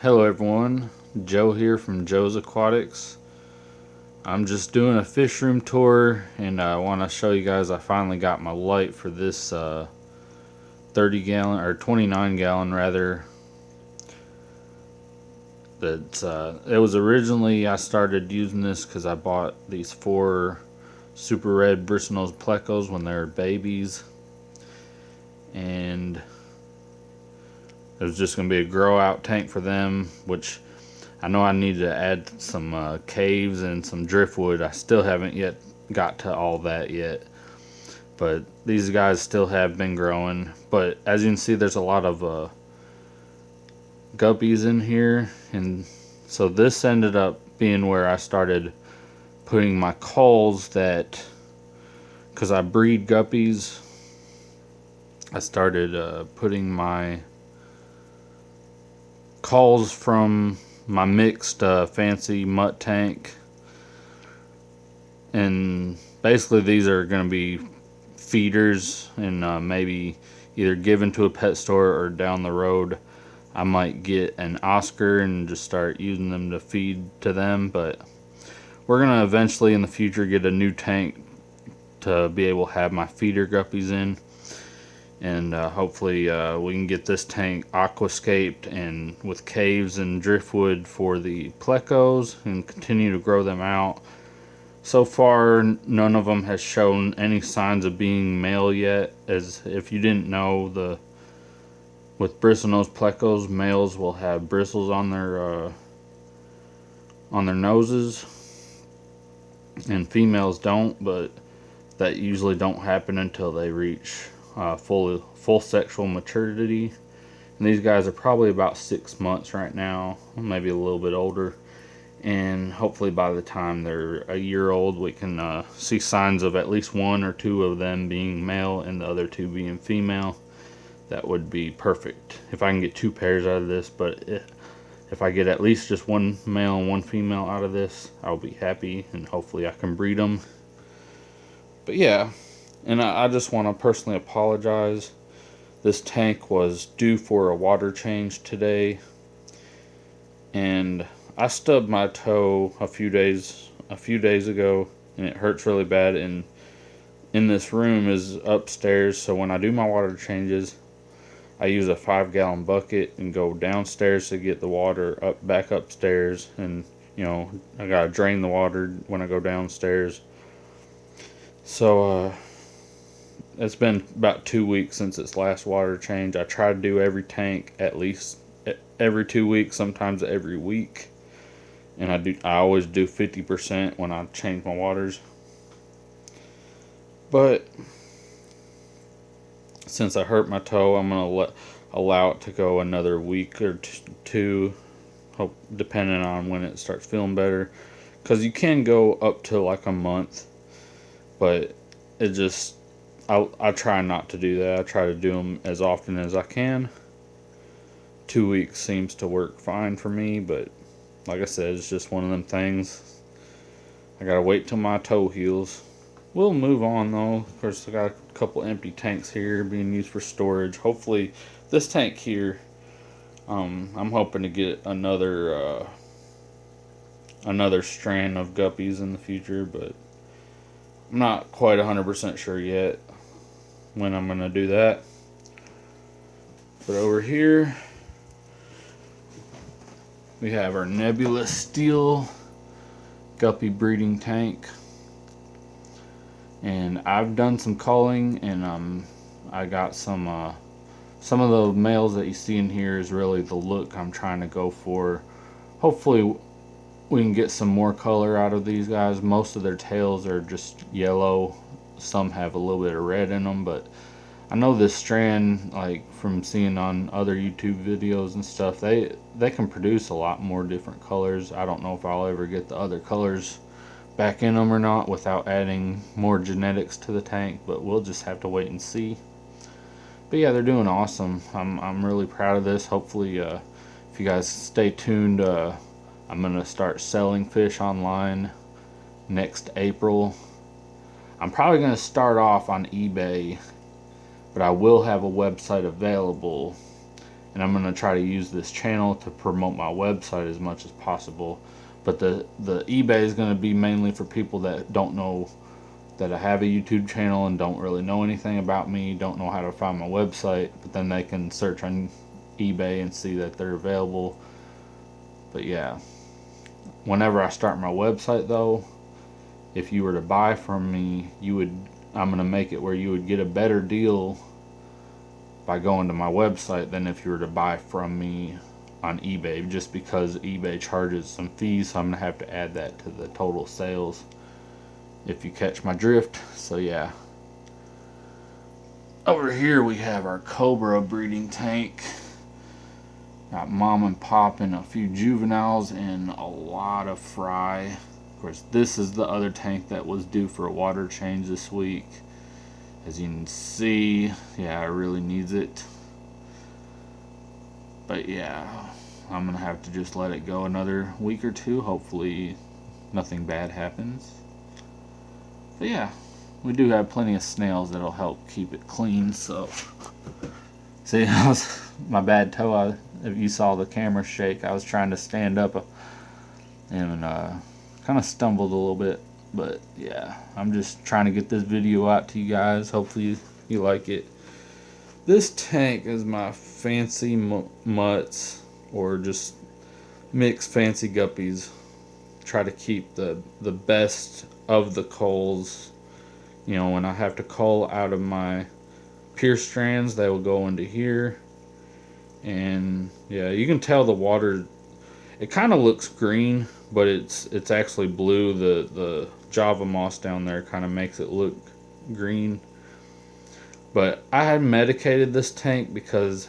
Hello everyone, Joe here from Joe's Aquatics. I'm just doing a fish room tour and I want to show you guys I finally got my light for this 30 gallon or 29 gallon rather. It was originally I started using this because I bought these 4 super red Bristlenose Plecos when they were babies, and it was just going to be a grow out tank for them, which I know I need to add some caves and some driftwood. I still haven't yet got to all that yet, but these guys still have been growing. But as you can see, there's a lot of guppies in here, and so this ended up being where I started putting my culls, that because I breed guppies, I started putting my culls from my mixed fancy mutt tank, and basically these are going to be feeders, and maybe either given to a pet store or down the road I might get an Oscar and just start using them to feed to them. But we're going to eventually in the future get a new tank to be able to have my feeder guppies in, and hopefully we can get this tank aquascaped and with caves and driftwood for the Plecos and continue to grow them out. So far none of them has shown any signs of being male yet, as if you didn't know, with Bristlenose Plecos, males will have bristles on their noses and females don't, but that usually don't happen until they reach full sexual maturity. And these guys are probably about 6 months right now, maybe a little bit older, and hopefully by the time they're a year old we can see signs of at least 1 or 2 of them being male and the other 2 being female. That would be perfect if I can get 2 pairs out of this, but if I get at least just 1 male and 1 female out of this, I'll be happy, and hopefully I can breed them. But yeah, and I just want to personally apologize. This tank was due for a water change today, and I stubbed my toe a few days ago, and it hurts really bad. And in this room is upstairs, so when I do my water changes, I use a 5-gallon bucket and go downstairs to get the water back upstairs, and you know I gotta drain the water when I go downstairs. So it's been about 2 weeks since its last water change. I try to do every tank at least every 2 weeks, sometimes every week, and I always do 50% when I change my waters. But since I hurt my toe, I'm gonna allow it to go another week or 2, depending on when it starts feeling better, because you can go up to like a month, but it just I try not to do that. I try to do them as often as I can. 2 weeks seems to work fine for me, but like I said, it's just one of them things. I gotta wait till my toe heals. We'll move on though. Of course, I got a couple empty tanks here being used for storage. Hopefully this tank here, I'm hoping to get another strand of guppies in the future, but I'm not quite 100% sure yet when I'm gonna do that. But over here we have our Nebula steel guppy breeding tank, and I've done some culling, and I got some of the males that you see in here is really the look I'm trying to go for. Hopefully we can get some more color out of these guys. Most of their tails are just yellow, some have a little bit of red in them, but I know this strand, like from seeing on other YouTube videos and stuff, they can produce a lot more different colors. I don't know if I'll ever get the other colors back in them or not without adding more genetics to the tank, but we'll just have to wait and see. But yeah, they're doing awesome. I'm really proud of this. Hopefully if you guys stay tuned, I'm gonna start selling fish online next April. I'm probably gonna start off on eBay, but I will have a website available and I'm going to try to use this channel to promote my website as much as possible. But the eBay is going to be mainly for people that don't know that I have a YouTube channel and don't really know anything about me, don't know how to find my website, but then they can search on eBay and see that they're available. But yeah, whenever I start my website though, if you were to buy from me, I'm going to make it where you would get a better deal by going to my website than if you were to buy from me on eBay, just because eBay charges some fees, so I'm going to have to add that to the total sales, if you catch my drift. So yeah. Over here we have our Cobra breeding tank. Got mom and pop and a few juveniles and a lot of fry. Of course, this is the other tank that was due for a water change this week. As you can see, yeah, it really needs it. But yeah, I'm gonna have to just let it go another week or two. Hopefully nothing bad happens. But yeah, we do have plenty of snails that'll help keep it clean. So see, my bad toe, if you saw the camera shake, I was trying to stand up and kind of stumbled a little bit. But yeah, I'm just trying to get this video out to you guys. Hopefully you like it. This tank is my fancy mutts, or just mixed fancy guppies. Try to keep the best of the culls. You know, when I have to cull out of my pure strands, they will go into here. And yeah, you can tell the water, it kind of looks green, but it's actually blue. The Java moss down there kind of makes it look green. But I had medicated this tank because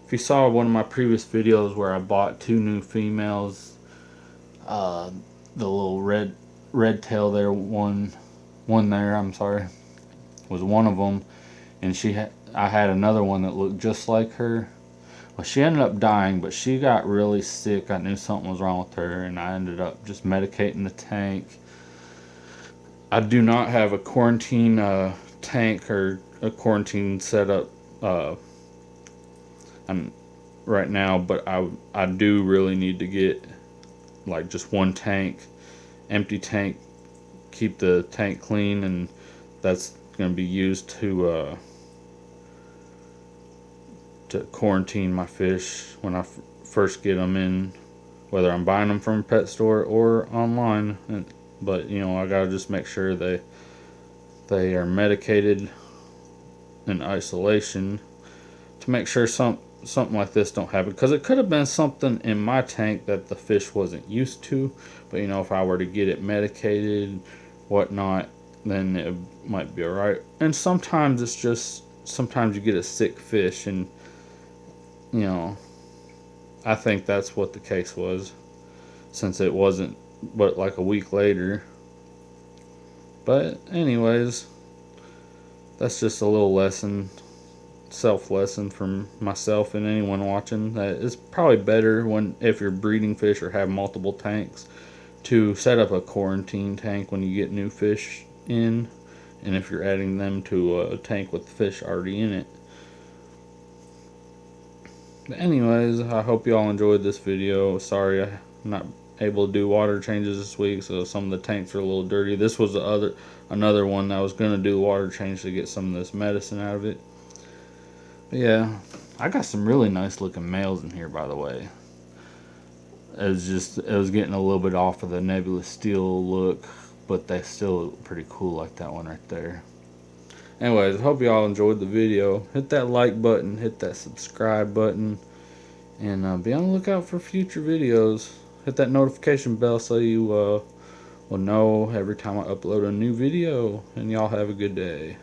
if you saw one of my previous videos where I bought 2 new females, the little red tail there, one there, I'm sorry, was one of them, and I had another one that looked just like her. Well, she ended up dying, but she got really sick. I knew something was wrong with her, and I ended up just medicating the tank. I do not have a quarantine tank or a quarantine setup right now, but I do really need to get like just one tank, empty tank, keep the tank clean, and that's going to be used to quarantine my fish when I first get them in, whether I'm buying them from a pet store or online. But you know, I gotta just make sure they are medicated in isolation to make sure something like this don't happen, because it could have been something in my tank that the fish wasn't used to. But you know, if I were to get it medicated, whatnot, then it might be alright. And sometimes it's just, sometimes you get a sick fish, and you know, I think that's what the case was, since it wasn't but like a week later. But anyways, that's just a little lesson, self-lesson from myself and anyone watching, that it's probably better if you're breeding fish or have multiple tanks, to set up a quarantine tank when you get new fish in, and if you're adding them to a tank with fish already in it. But anyways, I hope you all enjoyed this video. Sorry I'm not able to do water changes this week, so some of the tanks are a little dirty. This was another one that I was going to do water change to get some of this medicine out of it. But yeah, I got some really nice looking males in here, by the way. It was getting a little bit off of the Nebula steel look, but they still look pretty cool, like that one right there. Anyways, I hope you all enjoyed the video. Hit that like button, hit that subscribe button, and be on the lookout for future videos. Hit that notification bell so you will know every time I upload a new video. And y'all have a good day.